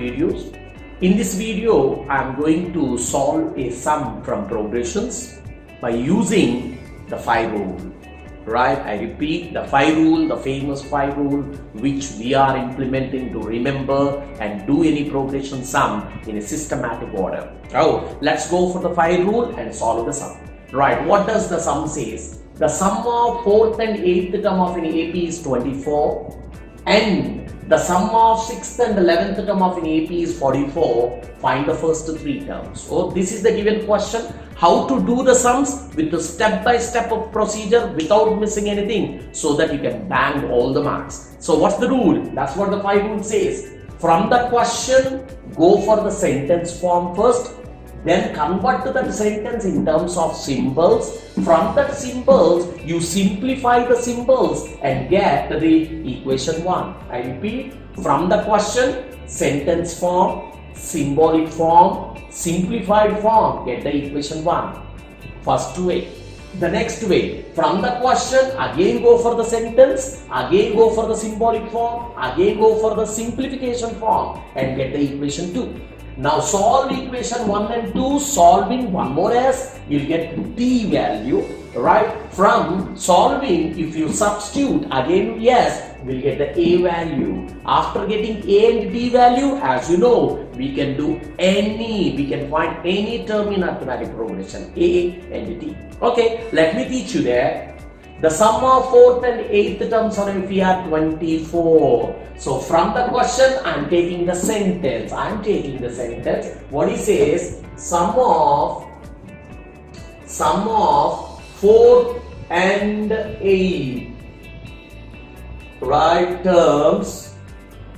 videos. In this video, I am going to solve a sum from progressions by using the phi rule. Right? I repeat, the phi rule, the famous phi rule, which we are implementing to remember and do any progression sum in a systematic order. Oh, let's go for the phi rule and solve the sum. Right? What does the sum says? The sum of 4th and 8th term of an AP is 24, and the sum of 6th and 11th term of an AP is 44. Find the first three terms. So this is the given question. How to do the sums with the step-by-step of procedure without missing anything, so that you can bang all the marks. So what's the rule? That's what the phi rule says. From the question, go for the sentence form first. Then convert to that sentence in terms of symbols. From that symbols, you simplify the symbols and get the equation 1. I repeat, from the question, sentence form, symbolic form, simplified form, get the equation 1. First way. The next way, from the question, again go for the sentence, again go for the symbolic form, again go for the simplification form and get the equation 2. Now solve equation 1 and 2, solving one more s, you'll get d value, right? From solving, if you substitute again yes, we'll get the a value. After getting a and d value, as you know, we can do we can find any term in arithmetic progression, a and d. Okay, let me teach you there. The sum of 4th and 8th terms on MP are 24. So from the question, I am taking the sentence. What he says, sum of 4th and 8th, right, terms.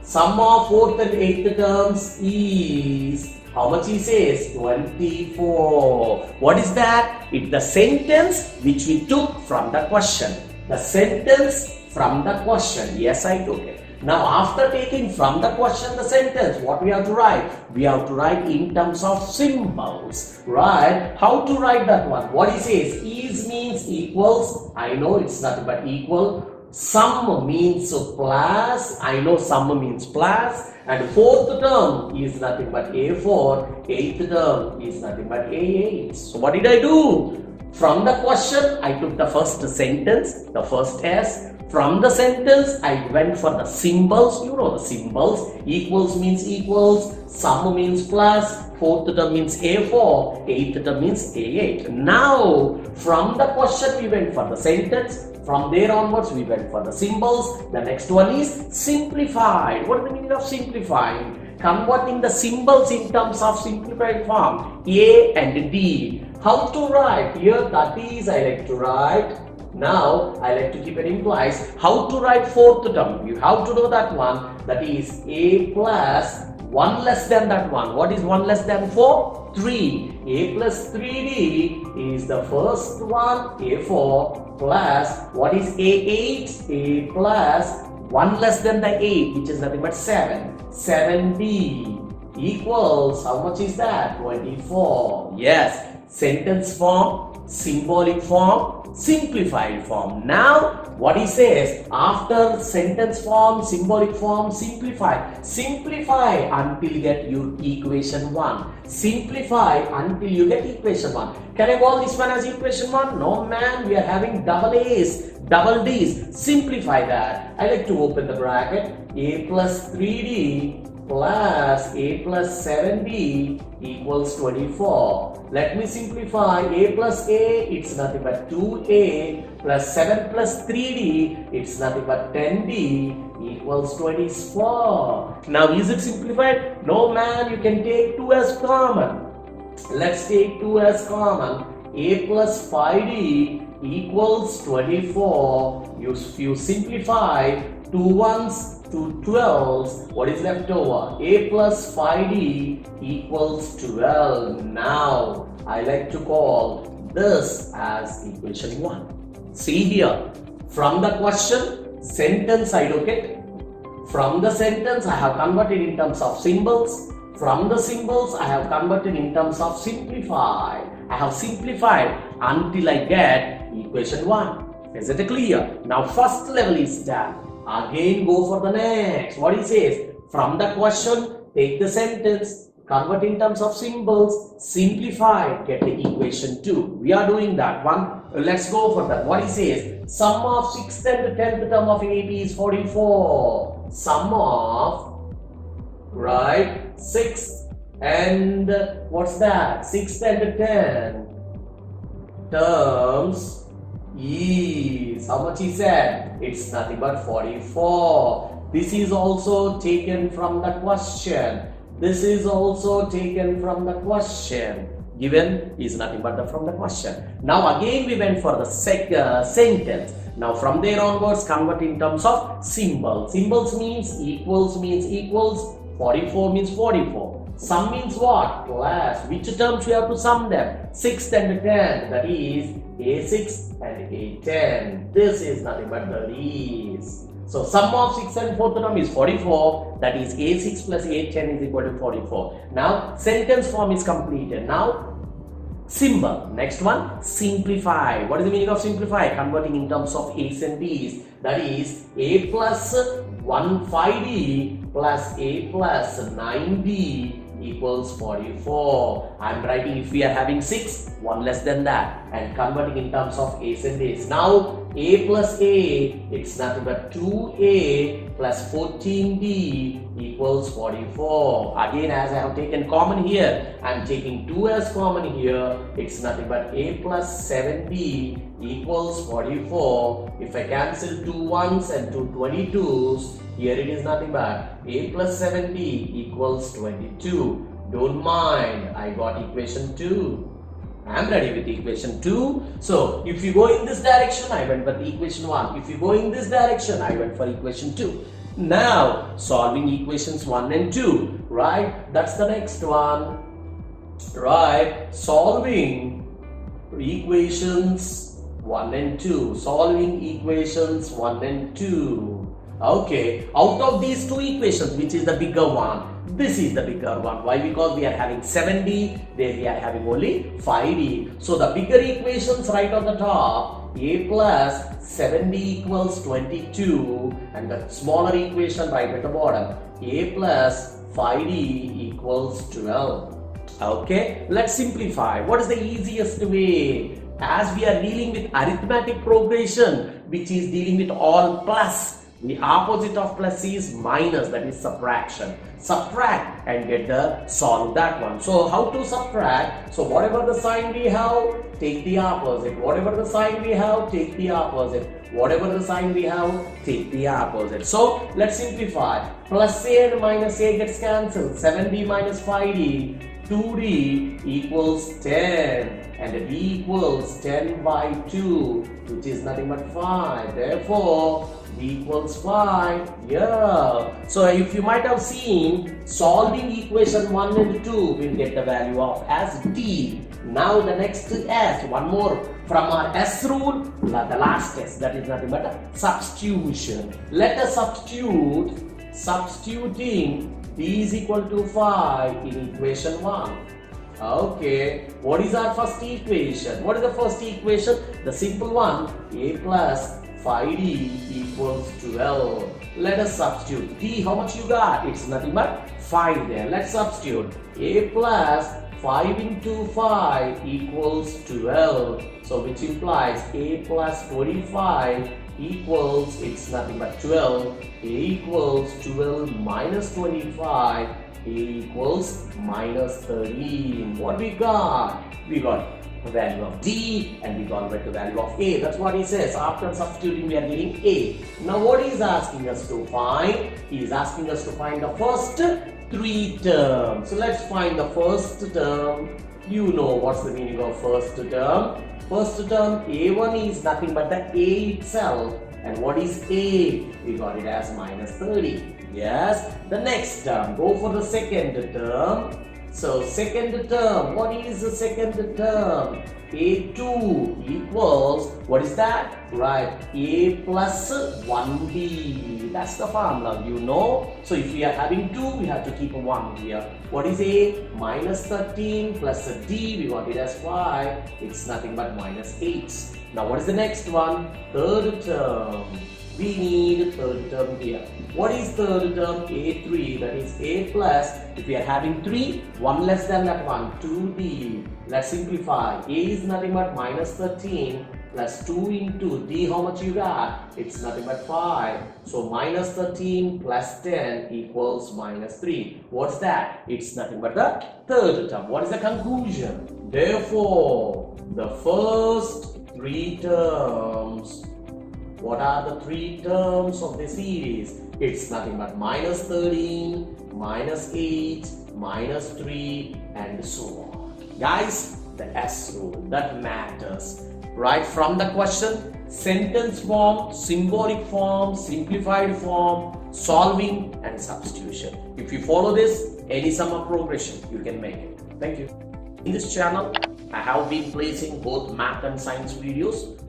Sum of 4th and 8th terms is, how much he says? 24. What is that? It's the sentence which we took from the question. The sentence from the question. Yes, I took it. Now, after taking from the question the sentence, what we have to write? We have to write in terms of symbols. Right? How to write that one? What he says? Is means equals. I know it's nothing but equal. Sum means plus. I know sum means plus. And 4th term is nothing but A4. 8th term is nothing but A8. So what did I do? From the question, I took the first sentence, the first S. From the sentence, I went for the symbols. You know the symbols. Equals means equals. Sum means plus. 4th term means A4. 8th term means A8. Now, from the question, we went for the sentence. From there onwards, we went for the symbols. The next one is simplified. What is the meaning of simplifying? Converting the symbols in terms of simplified form. A and D. How to write? Here, that is, I like to write. Now, I like to keep it implies. How to write 4th term? You have to know that one. That is A plus 1 less than that one. What is 1 less than 4? 3. A plus 3D is the first one. A4 plus, what is A8? A plus 1 less than the 8, which is nothing but 7. 7B equals, how much is that? 24. Yes. Sentence form, symbolic form, simplified form. Now, what he says, after sentence form, symbolic form, simplify. Simplify until you get your equation 1. Simplify until you get equation 1. Can I call this one as equation 1? No, man, we are having double A's, double D's. Simplify that. I like to open the bracket. A plus 3D plus A plus 7B equals 24. Let me simplify. A plus A, it's nothing but 2A plus 7 plus 3D, it's nothing but 10D equals 24. Now, is it simplified? No, man, you can take 2 as common. Let's take 2 as common. A plus 5D equals 24. You simplify 2 ones to 12s. What is left over? A plus 5D equals 12. Now, I like to call this as equation 1. See here, from the question, sentence I took it. From the sentence, I have converted in terms of symbols. From the symbols, I have converted in terms of simplified. I have simplified until I get equation 1. Is it clear? Now, first level is done. Again, go for the next. What he says? From the question, take the sentence, convert in terms of symbols, simplify, get the equation 2. We are doing that one. Let's go for that. What he says, sum of 6th and 10th term of AP is 44. Sum of, right, 6th and what's that? 6th and 10 terms is, how much he said? It's nothing but 44. This is also taken from the question. This is also taken from the question. Given is nothing but from the question. Now again we went for the sentence. Now from there onwards, convert in terms of symbol. Symbols means equals, 44 means 44. Sum means what? Class. Which terms we have to sum them? 6th and 10th. That is A6 and A10. This is nothing but these. So sum of 6th and 4th term is 44. That is A6 plus A10 is equal to 44. Now sentence form is completed. Now symbol. Next one, simplify. What is the meaning of simplify? Converting in terms of A's and B's. That is A plus 1 5D plus A plus 9D equals 44. I am writing, if we are having 6, 1 less than that, and converting in terms of A's and B's. Now A plus A, it's nothing but 2A plus 14B equals 44. Again, as I have taken common here, I am taking 2 as common here. It's nothing but A plus 7B equals 44. If I cancel 2 1s and 2 22s, here it is nothing but A plus 7B equals 22. Don't mind, I got equation 2. I am ready with equation 2. So, if you go in this direction, I went for the equation 1. If you go in this direction, I went for equation 2. Now, solving equations 1 and 2, right? That's the next one, right? Solving equations 1 and 2. Solving equations 1 and 2. Okay, out of these two equations, which is the bigger one? This is the bigger one. Why? Because we are having 7D, there we are having only 5D. So the bigger equations right on the top, A plus 7D equals 22, and the smaller equation right at the bottom, A plus 5D equals 12. Okay, let's simplify. What is the easiest way? As we are dealing with arithmetic progression, which is dealing with all plus, the opposite of plus is minus, that is subtraction. Subtract and get the solve that one. So how to subtract? So whatever the sign we have, take the opposite. Whatever the sign we have, take the opposite. Whatever the sign we have, take the opposite. So let's simplify. Plus A and minus A gets cancelled. 7D minus 5D. 2D equals 10. And D equals 10 by 2, which is nothing but 5. Therefore, D equals 5. Yeah. So if you might have seen, solving equation 1 and 2 will get the value of as D. Now the next S, one more from our S rule, the last S, that is nothing but a substitution. Let us substituting D is equal to 5 in equation 1. Okay, what is our first equation? What is the first equation? The simple one, A plus 5D equals 12. Let us substitute. D, how much you got? It's nothing but 5 there. Let's substitute. A plus 5 into 5 equals 12. So which implies A plus 25 equals, it's nothing but 12. A equals 12 minus 25. A equals minus 13. What we got? We got the value of D and we got the value of A. That's what he says. After substituting, we are getting A. Now what he is asking us to find? He is asking us to find the first 3 terms. So let's find the first term. You know what's the meaning of first term. First term, A1 is nothing but the A itself. And what is A? We got it as minus 30. Yes. The next term, go for the second term. So second term, what is the second term? A2 equals, what is that? Right, A plus 1B. That's the formula, you know. So if we are having 2, we have to keep a 1 here. What is A? Minus 13 plus a D, we got it as 5. It's nothing but minus 8. Now what is the next one? Third term. We need a third term here. What is third term? A3, that is A plus, if we are having 3, 1 less than that one, 2D. Let's simplify. A is nothing but minus 13 plus 2 into D, how much you got? It's nothing but 5. So minus 13 plus 10 equals minus 3. What's that? It's nothing but the third term. What is the conclusion? Therefore, the first 3 terms, what are the 3 terms of the series? It's nothing but minus 13, minus 8, minus 3, and so on. Guys, the S rule, that matters. Right from the question, sentence form, symbolic form, simplified form, solving, and substitution. If you follow this, any sum of progression, you can make it. Thank you. In this channel, I have been placing both math and science videos.